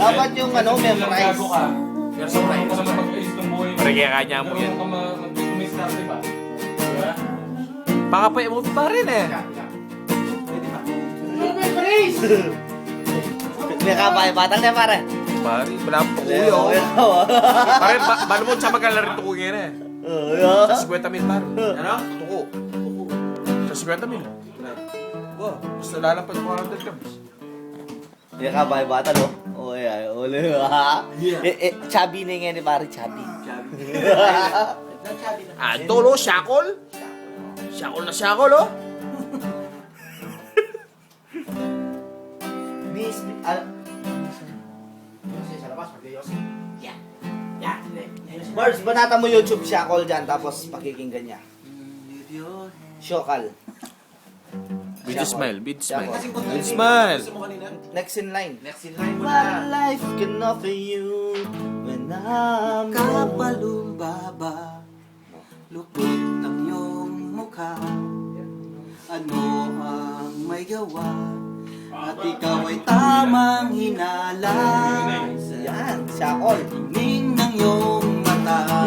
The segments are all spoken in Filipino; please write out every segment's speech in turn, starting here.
Dapat yung ano, memorize. Pero sa tayo. Pare kaya kanya mo yan. Diba? Baka pa mo pa rin eh. Hindi ka pa, batang na pare. Pare, wala pa tukuyo. Pare, paano mo siya magkala rin tukuyo ngayon eh? Sa 50 mil pare. Ano? Tuko. Sa 50 mil. Wow, basta lalampad ko 100 grams. Hindi ka pa, bata no? Oy, ay, uli. Chubby na nga ni pare, chubby. Ah, tolo, shackle? Shackle na shackle, oh. Miss, Mars, banata mo YouTube shackle dyan, tapos pakikinggan niya. Shokal. Bid smile, bid smile. Shackle. Bid smile. Next in line. Next in line mo What na. life can offer you when I'm Kapalumbaba, lukot ng iyong mukha. Ano ang may gawa? At ikaw ay tamang hinala. Yan, shackle. Ning ng iyong mata,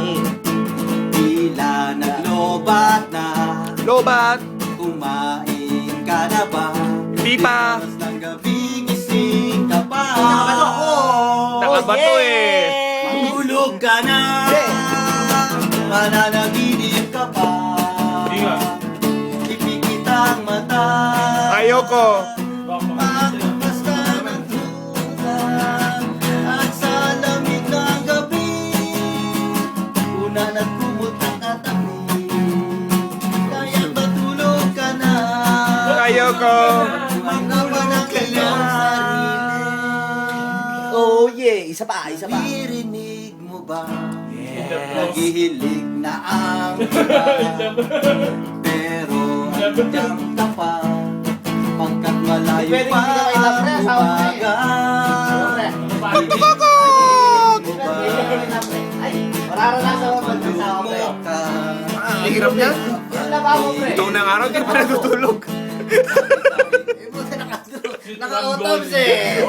tila naglobat na. Lobat. Kumain ka na ba? Hindi pa. Oras ng gabi, gising ka pa. Nakabato eh. Mahulog ka na. Mananaginip ka pa. Hindi nga. Ipikit ang mata. Ayoko. Magbukas ka ng tugan. At sa lamig ng gabi, una nagkumot ang katabi. Kaya matulog ka na. Ayoko. Magkapan ang iyong sarili. Oh yeah, isa pa, isa pa. Narinig mo ba? Naghihilig na ang ulan. Pero andyan ka pa. Pagkat malayo Pwede pa hindi ka kayo ang na-press, ako umaga. Ay, mararanasan mo pag nasawa ko yun. Ang hirap niya. Yung laba mo, pre. Ito na araw, hindi pa natutulog. Naka-autos eh.